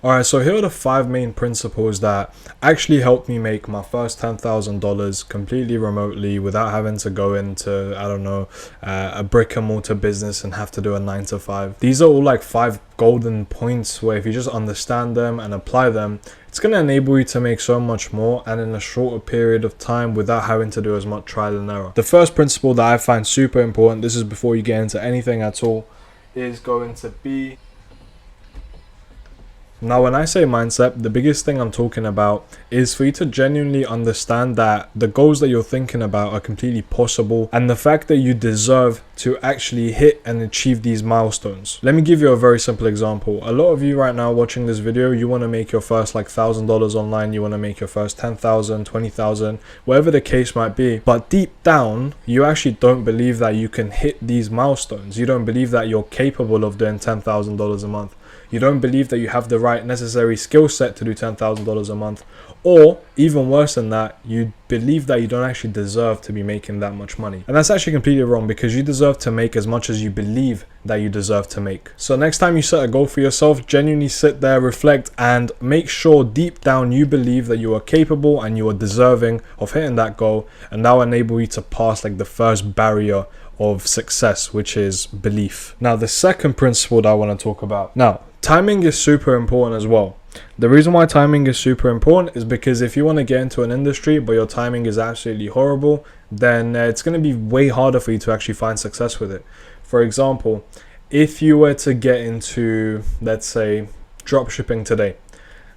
Alright, so here are the 5 main principles that actually helped me make my first $10,000 completely remotely without having to go into, I don't know, a brick and mortar business and have to do a 9 to 5. These are all like 5 golden points where if you just understand them and apply them, it's going to enable you to make so much more and in a shorter period of time without having to do as much trial and error. The first principle that I find super important, this is before you get into anything at all, is going to be... Now, when I say mindset, the biggest thing I'm talking about is for you to genuinely understand that the goals that you're thinking about are completely possible and the fact that you deserve to actually hit and achieve these milestones. Let me give you a very simple example. A lot of you right now watching this video, you want to make your first like $1,000 online, you want to make your first 10,000, 20,000, whatever the case might be. But deep down, you actually don't believe that you can hit these milestones. You don't believe that you're capable of doing $10,000 a month. You don't believe that you have the right necessary skill set to do $10,000 a month, or even worse than that, you believe that you don't actually deserve to be making that much money. And that's actually completely wrong, because you deserve to make as much as you believe that you deserve to make. So next time you set a goal for yourself, genuinely sit there, reflect, and make sure deep down you believe that you are capable and you are deserving of hitting that goal, and that will enable you to pass like the first barrier of success, which is belief. Now, the second principle that I want to talk about. Now, timing is super important as well. The reason why timing is super important is because if you want to get into an industry but your timing is absolutely horrible, then it's going to be way harder for you to actually find success with it. For example, if you were to get into, let's say, dropshipping today,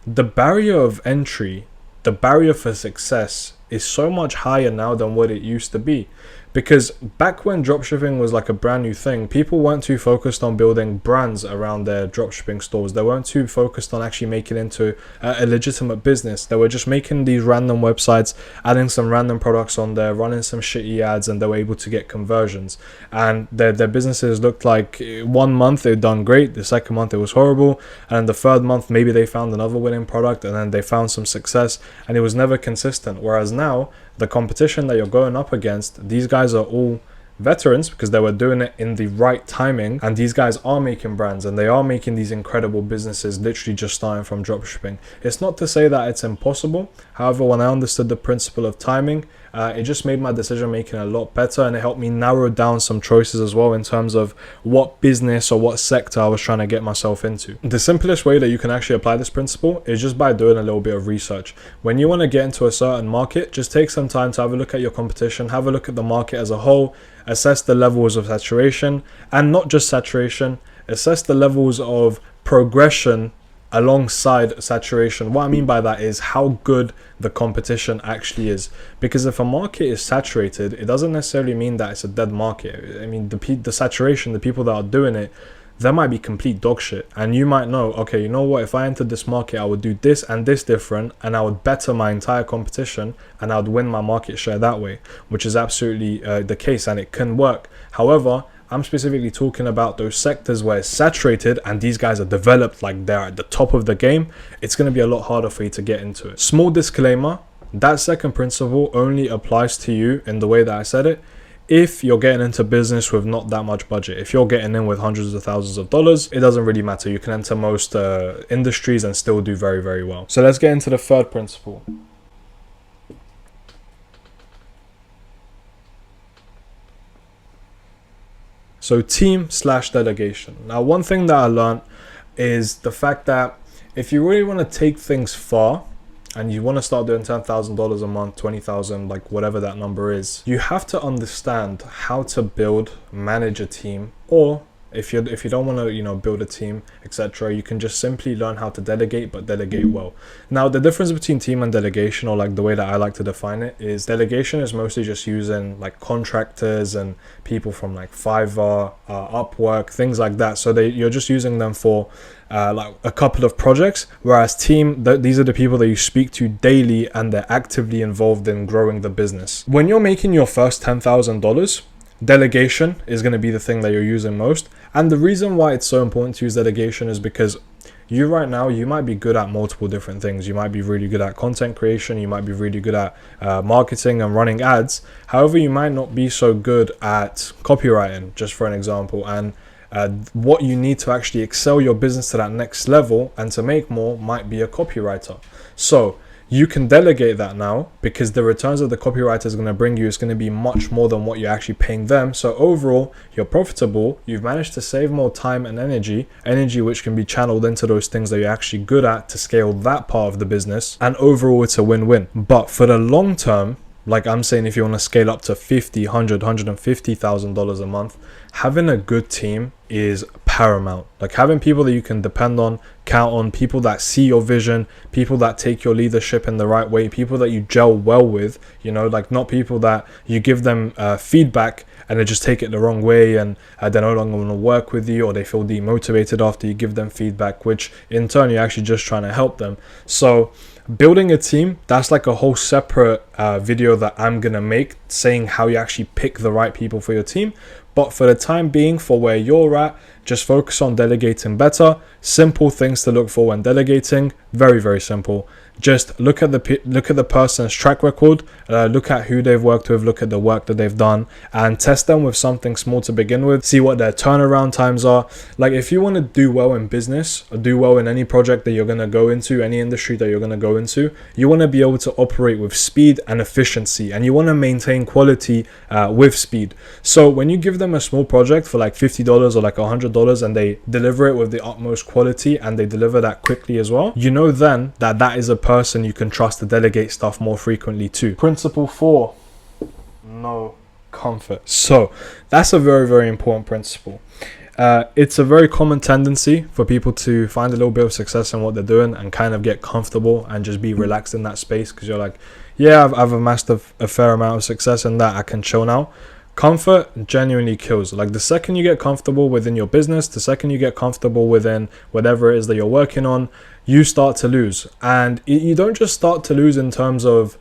the barrier of entry, the barrier for success is so much higher now than what it used to be. Because back when dropshipping was like a brand new thing, people weren't too focused on building brands around their dropshipping stores. They weren't too focused on actually making it into a legitimate business. They were just making these random websites, adding some random products on there, running some shitty ads, and they were able to get conversions. And their businesses looked like 1 month they'd done great, the second month it was horrible, and the third month maybe they found another winning product, and then they found some success, and it was never consistent. Whereas now, the competition that you're going up against, these guys are all veterans because they were doing it in the right timing, and these guys are making brands and they are making these incredible businesses literally just starting from dropshipping. It's not to say that it's impossible. However, when I understood the principle of timing, it just made my decision making a lot better, and it helped me narrow down some choices as well in terms of what business or what sector I was trying to get myself into. The simplest way that you can actually apply this principle is just by doing a little bit of research. When you want to get into a certain market, just take some time to have a look at your competition, have a look at the market as a whole, assess the levels of saturation, and not just saturation, assess the levels of progression alongside saturation. What I mean by that is how good the competition actually is, because if a market is saturated, it doesn't necessarily mean that it's a dead market. I mean, the saturation, the people that are doing it, that might be complete dog shit, and you might know, okay, you know what, if I entered this market, I would do this and this different, and I would better my entire competition, and I would win my market share that way, which is absolutely the case, and it can work. However, I'm specifically talking about those sectors where it's saturated and these guys are developed, like they're at the top of the game. It's going to be a lot harder for you to get into it. Small disclaimer, that second principle only applies to you in the way that I said it if you're getting into business with not that much budget. If you're getting in with hundreds of thousands of dollars, it doesn't really matter. You can enter most industries and still do very, very well. So let's get into the third principle. So team/delegation. Now, one thing that I learned is the fact that if you really want to take things far and you want to start doing $10,000 a month, 20,000, like whatever that number is, you have to understand how to build, manage a team, or if you don't want to, build a team, etc., you can just simply learn how to delegate, but delegate well. Now, the difference between team and delegation, or like the way that I like to define it, is delegation is mostly just using like contractors and people from like Fiverr, Upwork, things like that. So you're just using them for like a couple of projects, whereas team, these are the people that you speak to daily and they're actively involved in growing the business. When you're making your first $10,000, delegation is going to be the thing that you're using most. And the reason why it's so important to use delegation is because you right now, you might be good at multiple different things. You might be really good at content creation. You might be really good at marketing and running ads. However, you might not be so good at copywriting, just for an example. And what you need to actually excel your business to that next level and to make more might be a copywriter. So you can delegate that now, because the returns that the copywriter is going to bring you is going to be much more than what you're actually paying them. So overall, you're profitable. You've managed to save more time and energy which can be channeled into those things that you're actually good at to scale that part of the business. And overall, it's a win-win. But for the long term, like I'm saying, if you want to scale up to $50, $100, $150,000 a month, having a good team is paramount. Like having people that you can depend on, count on, people that see your vision, people that take your leadership in the right way, people that you gel well with, you know, like not people that you give them feedback and they just take it the wrong way and they're no longer want to work with you, or they feel demotivated after you give them feedback, which in turn you're actually just trying to help them. So building a team, that's like a whole separate video that I'm gonna make, saying how you actually pick the right people for your team. But for the time being, for where you're at, just focus on delegating better. Simple things to look for when delegating. Very, very simple. Just look at the person's track record, look at who they've worked with, look at the work that they've done, and test them with something small to begin with. See what their turnaround times are. Like if you want to do well in business, or do well in any project that you're going to go into, any industry that you're going to go into, you want to be able to operate with speed and efficiency, and you want to maintain quality with speed. So when you give them a small project for like $50 or like $100 and they deliver it with the utmost quality and they deliver that quickly as well, you know then that is a person you can trust to delegate stuff more frequently to. Principle 4, no comfort. So that's a very, very important principle. It's a very common tendency for people to find a little bit of success in what they're doing and kind of get comfortable and just be relaxed in that space, because you're like, yeah, I've amassed a fair amount of success in that, I can chill now. Comfort genuinely kills. Like the second you get comfortable within your business, the second you get comfortable within whatever it is that you're working on, you start to lose. And you don't just start to lose in terms of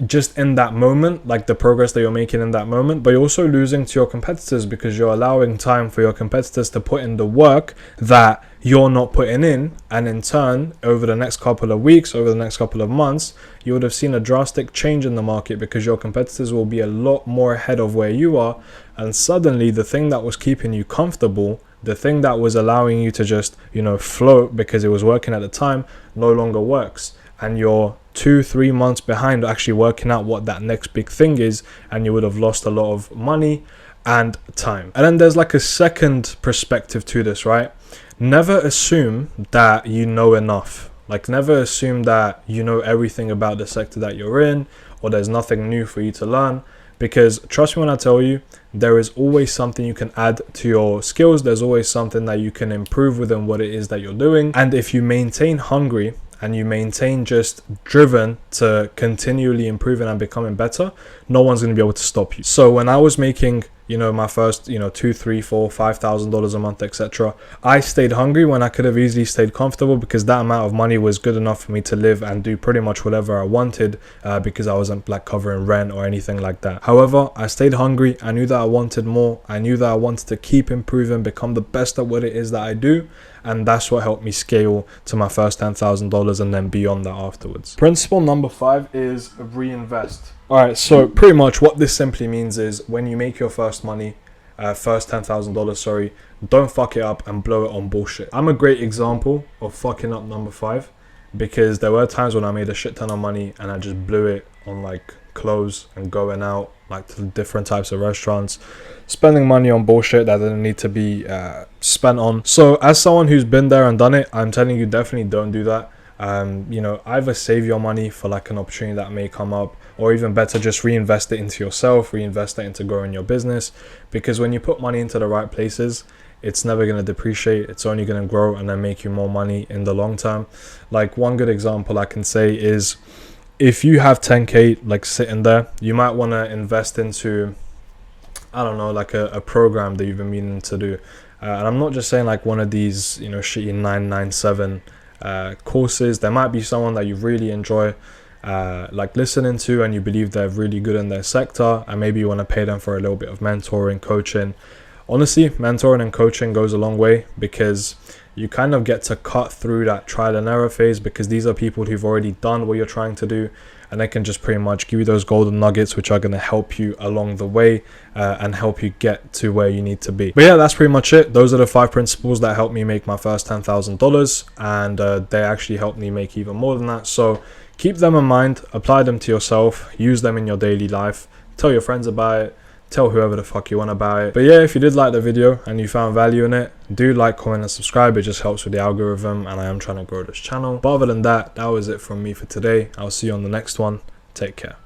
just in that moment, like the progress that you're making in that moment, but you're also losing to your competitors, because you're allowing time for your competitors to put in the work that you're not putting in. And in turn, over the next couple of weeks, over the next couple of months, you would have seen a drastic change in the market, because your competitors will be a lot more ahead of where you are. And suddenly the thing that was keeping you comfortable, the thing that was allowing you to just, you know, float because it was working at the time, no longer works. And you're 2-3 months behind actually working out what that next big thing is, and you would have lost a lot of money and time. And then there's like a second perspective to this, right? Never assume that you know enough. Like never assume that you know everything about the sector that you're in, or there's nothing new for you to learn. Because trust me when I tell you, there is always something you can add to your skills. There's always something that you can improve within what it is that you're doing. And if you maintain hungry and you maintain just driven to continually improving and becoming better, no one's going to be able to stop you. So when I was making, you know, my first, you know, $2,000, $3,000, $4,000, $5,000 a month, etc., I stayed hungry when I could have easily stayed comfortable, because that amount of money was good enough for me to live and do pretty much whatever I wanted, because I wasn't like covering rent or anything like that. However, I stayed hungry. I knew that I wanted more. I knew that I wanted to keep improving, become the best at what it is that I do. And that's what helped me scale to my first $10,000 and then beyond that afterwards. Principle number 5 is reinvest. All right, so pretty much what this simply means is when you make your first money, first $10,000, sorry, don't fuck it up and blow it on bullshit. I'm a great example of fucking up number 5, because there were times when I made a shit ton of money and I just blew it on like clothes and going out like to different types of restaurants, spending money on bullshit that didn't need to be spent on. So as someone who's been there and done it, I'm telling you, definitely don't do that. You know, either save your money for like an opportunity that may come up, or even better, just reinvest it into yourself, reinvest it into growing your business. Because when you put money into the right places, it's never going to depreciate. It's only going to grow and then make you more money in the long term. Like one good example I can say is, if you have 10K like sitting there, you might want to invest into, I don't know, like a program that you've been meaning to do. And I'm not just saying like one of these, you know, shitty 997 courses. There might be someone that you really enjoy like listening to, and you believe they're really good in their sector, and maybe you want to pay them for a little bit of mentoring, coaching. Honestly, mentoring and coaching goes a long way, because you kind of get to cut through that trial and error phase, because these are people who've already done what you're trying to do, and they can just pretty much give you those golden nuggets which are going to help you along the way and help you get to where you need to be. But yeah, that's pretty much it. Those are the 5 principles that helped me make my first $10,000, and they actually helped me make even more than that. So keep them in mind, apply them to yourself, use them in your daily life, tell your friends about it, tell whoever the fuck you want about it. But yeah, if you did like the video and you found value in it, do like, comment and subscribe. It just helps with the algorithm, and I am trying to grow this channel. But other than that, that was it from me for today. I'll see you on the next one. Take care.